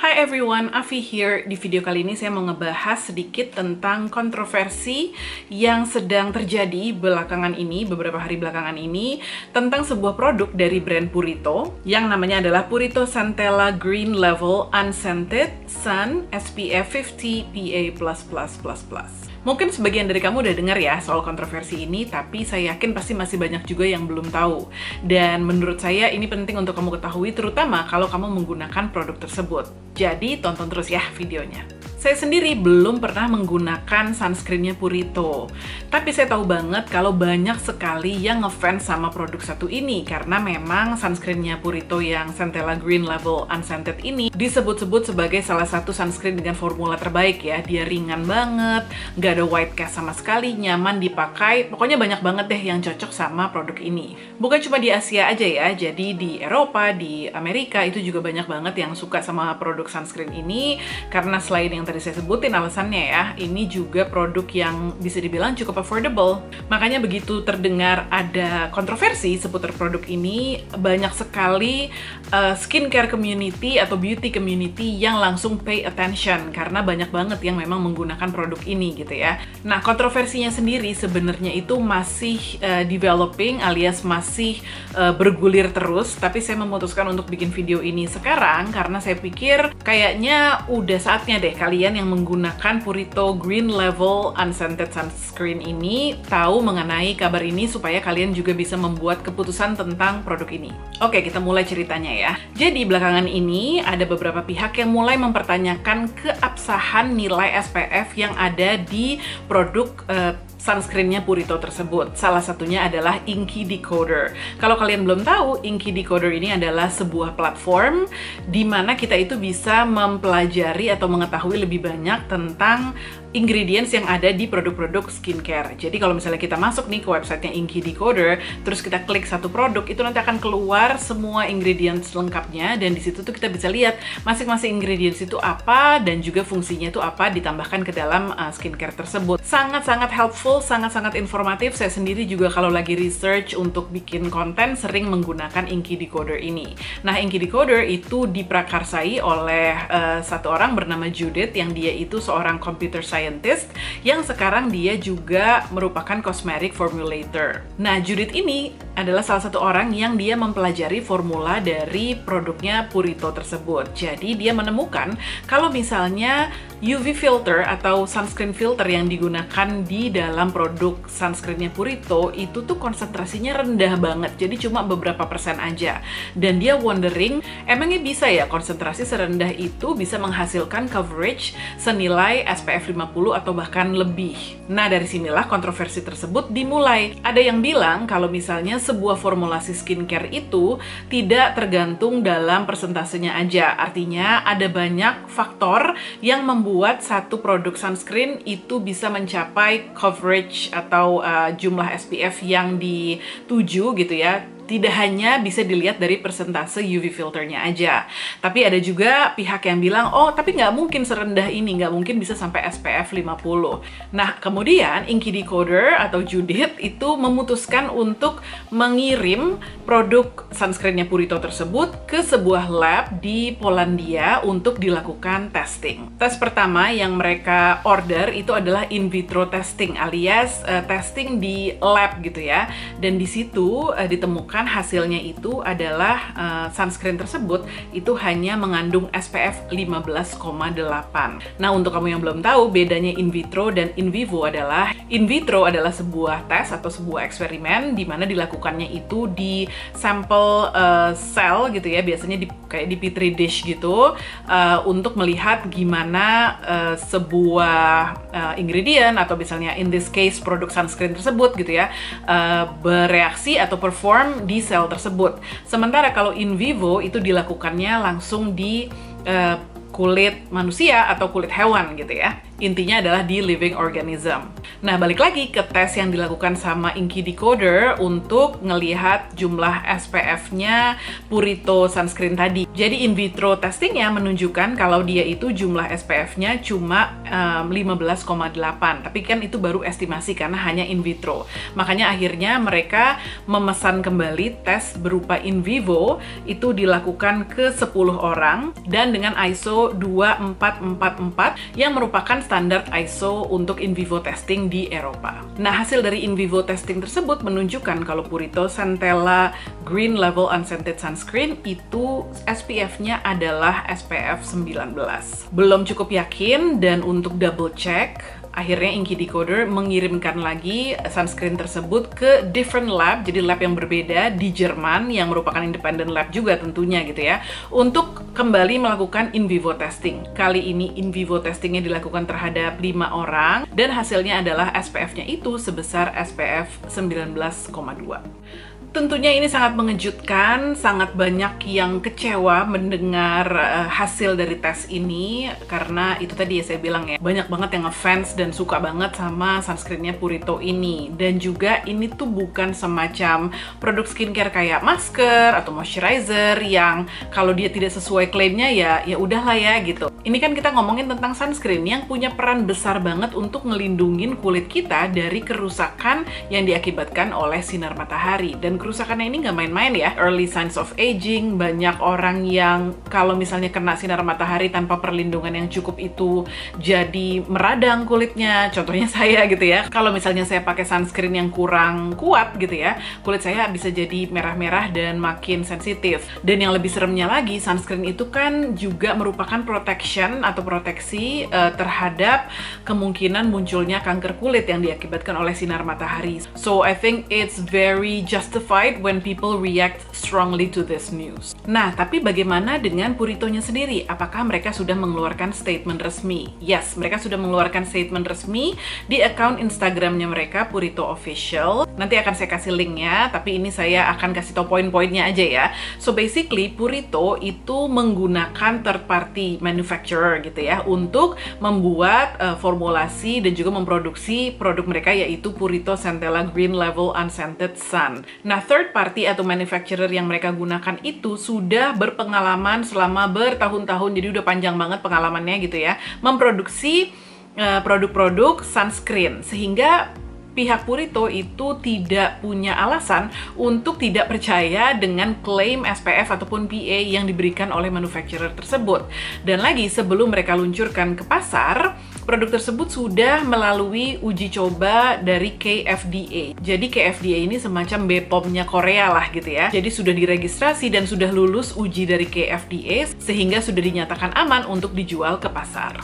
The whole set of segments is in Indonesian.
Hi everyone, Afi here. Di video kali ini saya mau ngebahas sedikit tentang kontroversi yang sedang terjadi belakangan ini, beberapa hari belakangan ini, tentang sebuah produk dari brand Purito yang namanya adalah Purito Centella Green Level Unscented Sun SPF 50 PA++++. Mungkin sebagian dari kamu udah dengar ya soal kontroversi ini, tapi saya yakin pasti masih banyak juga yang belum tahu. Dan menurut saya ini penting untuk kamu ketahui, terutama kalau kamu menggunakan produk tersebut. Jadi tonton terus ya videonya. Saya sendiri belum pernah menggunakan sunscreennya Purito, tapi saya tahu banget kalau banyak sekali yang ngefans sama produk satu ini karena memang sunscreennya Purito yang Centella Green Level Unscented ini disebut-sebut sebagai salah satu sunscreen dengan formula terbaik ya. Dia ringan banget, nggak ada white cast sama sekali, nyaman dipakai, pokoknya banyak banget deh yang cocok sama produk ini. Bukan cuma di Asia aja ya, jadi di Eropa, di Amerika itu juga banyak banget yang suka sama produk sunscreen ini karena selain yang tadi saya sebutin alasannya ya, ini juga produk yang bisa dibilang cukup affordable. Makanya begitu terdengar ada kontroversi seputar produk ini, banyak sekali skincare community atau beauty community yang langsung pay attention karena banyak banget yang memang menggunakan produk ini gitu ya. Nah, kontroversinya sendiri sebenarnya itu masih developing alias masih bergulir terus, tapi saya memutuskan untuk bikin video ini sekarang karena saya pikir kayaknya udah saatnya deh kalian yang menggunakan Purito Green Level Unscented Sunscreen ini tahu mengenai kabar ini supaya kalian juga bisa membuat keputusan tentang produk ini. Oke, kita mulai ceritanya ya. Jadi belakangan ini ada beberapa pihak yang mulai mempertanyakan keabsahan nilai SPF yang ada di produk sunscreennya Purito tersebut. Salah satunya adalah Inky Decoder. Kalau kalian belum tahu, Inky Decoder ini adalah sebuah platform di mana kita itu bisa mempelajari atau mengetahui lebih banyak tentang ingredients yang ada di produk-produk skincare. Jadi kalau misalnya kita masuk nih ke websitenya Inky Decoder, terus kita klik satu produk, itu nanti akan keluar semua ingredients lengkapnya, dan di situ tuh kita bisa lihat masing-masing ingredients itu apa dan juga fungsinya itu apa ditambahkan ke dalam skincare tersebut. Sangat-sangat helpful, sangat-sangat informatif. Saya sendiri juga kalau lagi research untuk bikin konten sering menggunakan Inky Decoder ini. Nah, Inky Decoder itu diprakarsai oleh satu orang bernama Judith yang dia itu seorang computer scientist yang sekarang dia juga merupakan cosmetic formulator. Nah, Judith ini adalah salah satu orang yang dia mempelajari formula dari produknya Purito tersebut. Jadi dia menemukan kalau misalnya UV filter atau sunscreen filter yang digunakan di dalam produk sunscreennya Purito itu tuh konsentrasinya rendah banget, jadi cuma beberapa persen aja. Dan dia wondering, emangnya bisa ya konsentrasi serendah itu bisa menghasilkan coverage senilai SPF 50 atau bahkan lebih. Nah, dari sinilah kontroversi tersebut dimulai. Ada yang bilang kalau misalnya sebuah formulasi skincare itu tidak tergantung dalam persentasenya aja. Artinya ada banyak faktor yang membuat satu produk sunscreen itu bisa mencapai coverage atau jumlah SPF yang dituju gitu ya. Tidak hanya bisa dilihat dari persentase UV filternya aja, tapi ada juga pihak yang bilang, oh tapi nggak mungkin serendah ini, nggak mungkin bisa sampai SPF 50. Nah, kemudian Inky Decoder atau Judith itu memutuskan untuk mengirim produk sunscreennya Purito tersebut ke sebuah lab di Polandia untuk dilakukan testing. Tes pertama yang mereka order itu adalah in vitro testing alias testing di lab gitu ya, dan di situ ditemukan hasilnya itu adalah sunscreen tersebut itu hanya mengandung SPF 15,8. Nah, untuk kamu yang belum tahu, bedanya in vitro dan in vivo adalah in vitro adalah sebuah tes atau sebuah eksperimen di mana dilakukannya itu di sampel sel gitu ya, biasanya kayak di petri dish gitu, untuk melihat gimana sebuah ingredient atau misalnya in this case produk sunscreen tersebut gitu ya, bereaksi atau perform di sel tersebut. Sementara kalau in vivo itu dilakukannya langsung di kulit manusia atau kulit hewan gitu ya. Intinya adalah di living organism. Nah, balik lagi ke tes yang dilakukan sama Inky Decoder untuk ngelihat jumlah SPF-nya Purito sunscreen tadi. Jadi in vitro testingnya menunjukkan kalau dia itu jumlah SPF-nya cuma 15,8. Tapi kan itu baru estimasi karena hanya in vitro. Makanya akhirnya mereka memesan kembali tes berupa in vivo, itu dilakukan ke 10 orang dan dengan ISO 2444 yang merupakan standar ISO untuk in vivo testing di Eropa. Nah, hasil dari in vivo testing tersebut menunjukkan kalau Purito Centella Green Level Unscented Sunscreen itu SPF-nya adalah SPF 19. Belum cukup yakin dan untuk double check, akhirnya Inky Decoder mengirimkan lagi sunscreen tersebut ke different lab, jadi lab yang berbeda di Jerman yang merupakan independent lab juga tentunya gitu ya, untuk kembali melakukan in vivo testing. Kali ini in vivo testingnya dilakukan terhadap 5 orang dan hasilnya adalah SPF-nya itu sebesar SPF 19,2. Tentunya ini sangat mengejutkan, sangat banyak yang kecewa mendengar hasil dari tes ini, karena itu tadi ya saya bilang ya, banyak banget yang ngefans dan suka banget sama sunscreennya Purito ini. Dan juga ini tuh bukan semacam produk skincare kayak masker atau moisturizer yang kalau dia tidak sesuai klaimnya ya udahlah ya gitu. Ini kan kita ngomongin tentang sunscreen yang punya peran besar banget untuk ngelindungin kulit kita dari kerusakan yang diakibatkan oleh sinar matahari. Dan kerusakannya ini nggak main-main ya. Early signs of aging, banyak orang yang kalau misalnya kena sinar matahari tanpa perlindungan yang cukup itu jadi meradang kulitnya. Contohnya saya gitu ya. Kalau misalnya saya pakai sunscreen yang kurang kuat gitu ya, kulit saya bisa jadi merah-merah dan makin sensitif. Dan yang lebih seremnya lagi, sunscreen itu kan juga merupakan protection atau proteksi terhadap kemungkinan munculnya kanker kulit yang diakibatkan oleh sinar matahari. So I think it's very justified when people react strongly to this news. Nah, tapi bagaimana dengan Puritonya sendiri? Apakah mereka sudah mengeluarkan statement resmi? Yes, mereka sudah mengeluarkan statement resmi di account Instagramnya mereka, Purito Official. Nanti akan saya kasih linknya, tapi ini saya akan kasih tau poin-poinnya aja ya. So basically, Purito itu menggunakan third party manufacturer gitu ya, untuk membuat formulasi dan juga memproduksi produk mereka, yaitu Purito Centella Green Level Unscented Sun. Nah, third party atau manufacturer yang mereka gunakan itu sudah berpengalaman selama bertahun-tahun, jadi udah panjang banget pengalamannya gitu ya, memproduksi produk-produk sunscreen, sehingga pihak Purito itu tidak punya alasan untuk tidak percaya dengan klaim SPF ataupun PA yang diberikan oleh manufacturer tersebut. Dan lagi, sebelum mereka luncurkan ke pasar, produk tersebut sudah melalui uji coba dari KFDA. Jadi KFDA ini semacam BPOM-nya Korea lah gitu ya. Jadi sudah diregistrasi dan sudah lulus uji dari KFDA, sehingga sudah dinyatakan aman untuk dijual ke pasar.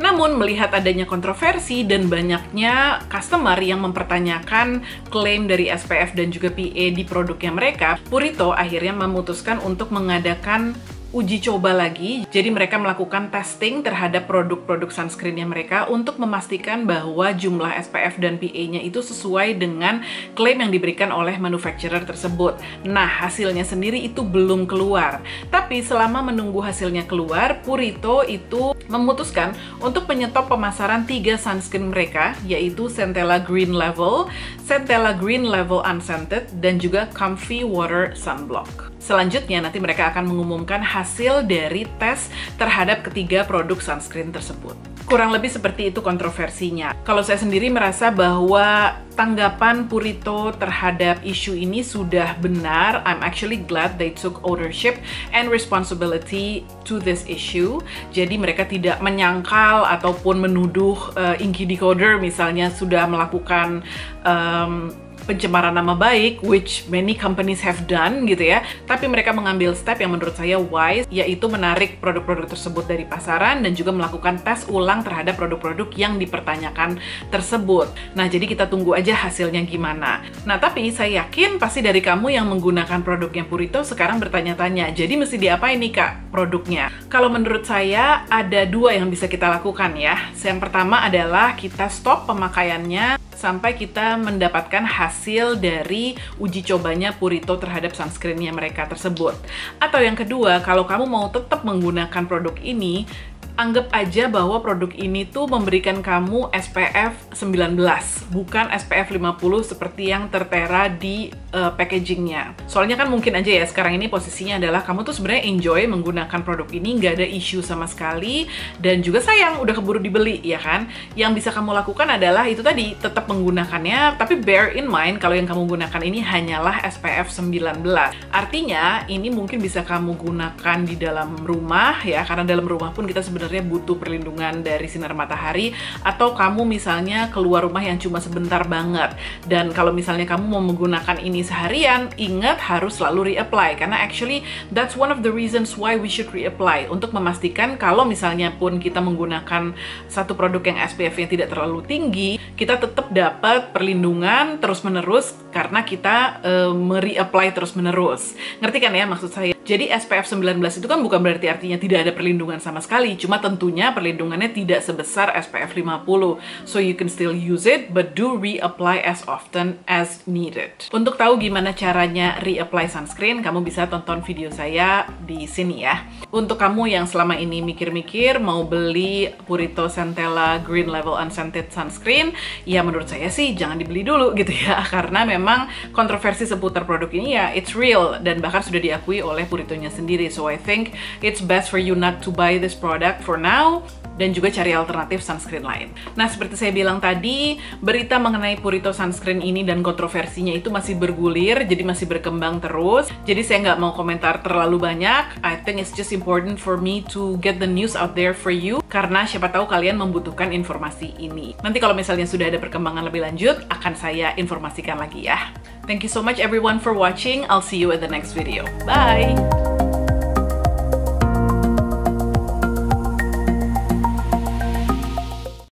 Namun melihat adanya kontroversi dan banyaknya customer yang mempertanyakan klaim dari SPF dan juga PA di produknya mereka, Purito akhirnya memutuskan untuk mengadakan uji coba lagi. Jadi mereka melakukan testing terhadap produk-produk sunscreennya mereka untuk memastikan bahwa jumlah SPF dan PA-nya itu sesuai dengan klaim yang diberikan oleh manufacturer tersebut. Nah, hasilnya sendiri itu belum keluar. Tapi selama menunggu hasilnya keluar, Purito itu memutuskan untuk menyetop pemasaran 3 sunscreen mereka, yaitu Centella Green Level, Centella Green Level Unscented, dan juga Comfy Water Sunblock. Selanjutnya nanti mereka akan mengumumkan hasil dari tes terhadap ketiga produk sunscreen tersebut. Kurang lebih seperti itu kontroversinya. Kalau saya sendiri merasa bahwa tanggapan Purito terhadap isu ini sudah benar. I'm actually glad they took ownership and responsibility to this issue. Jadi mereka tidak menyangkal ataupun menuduh Inky Decoder misalnya sudah melakukan pencemaran nama baik, which many companies have done gitu ya. Tapi mereka mengambil step yang menurut saya wise, yaitu menarik produk-produk tersebut dari pasaran dan juga melakukan tes ulang terhadap produk-produk yang dipertanyakan tersebut. Nah, jadi kita tunggu aja hasilnya gimana. Nah, tapi saya yakin pasti dari kamu yang menggunakan produknya Purito sekarang bertanya-tanya, jadi mesti diapain nih Kak produknya? Kalau menurut saya ada 2 yang bisa kita lakukan ya. Yang pertama adalah kita stop pemakaiannya sampai kita mendapatkan hasil dari uji cobanya Purito terhadap sunscreennya mereka tersebut. Atau yang kedua, kalau kamu mau tetap menggunakan produk ini, anggap aja bahwa produk ini tuh memberikan kamu SPF 19, bukan SPF 50 seperti yang tertera di packagingnya. Soalnya kan mungkin aja ya sekarang ini posisinya adalah kamu tuh sebenarnya enjoy menggunakan produk ini, nggak ada isu sama sekali, dan juga sayang udah keburu dibeli, ya kan? Yang bisa kamu lakukan adalah itu tadi, tetap menggunakannya, tapi bear in mind kalau yang kamu gunakan ini hanyalah SPF 19. Artinya ini mungkin bisa kamu gunakan di dalam rumah ya, karena dalam rumah pun kita sebenarnya butuh perlindungan dari sinar matahari, atau kamu misalnya keluar rumah yang cuma sebentar banget. Dan kalau misalnya kamu mau menggunakan ini seharian, ingat harus selalu reapply, karena actually that's one of the reasons why we should reapply, untuk memastikan kalau misalnya pun kita menggunakan satu produk yang SPF-nya tidak terlalu tinggi, kita tetap dapat perlindungan terus-menerus karena kita mereapply terus-menerus. Ngerti kan ya maksud saya? Jadi SPF 19 itu kan bukan berarti artinya tidak ada perlindungan sama sekali, cuma tentunya perlindungannya tidak sebesar SPF 50. So you can still use it, but do reapply as often as needed. Untuk tahu gimana caranya reapply sunscreen, kamu bisa tonton video saya di sini ya. Untuk kamu yang selama ini mikir-mikir mau beli Purito Centella Green Level Unscented Sunscreen, ya menurut saya sih jangan dibeli dulu gitu ya, karena memang kontroversi seputar produk ini ya it's real, dan bahkan sudah diakui oleh Puritonya sendiri. So I think it's best for you not to buy this product for now, dan juga cari alternatif sunscreen lain. Nah, seperti saya bilang tadi, berita mengenai Purito sunscreen ini dan kontroversinya itu masih bergulir, jadi masih berkembang terus. Jadi saya nggak mau komentar terlalu banyak. I think it's just important for me to get the news out there for you, karena siapa tahu kalian membutuhkan informasi ini. Nanti kalau misalnya sudah ada perkembangan lebih lanjut, akan saya informasikan lagi ya. Thank you so much everyone for watching. I'll see you in the next video. Bye!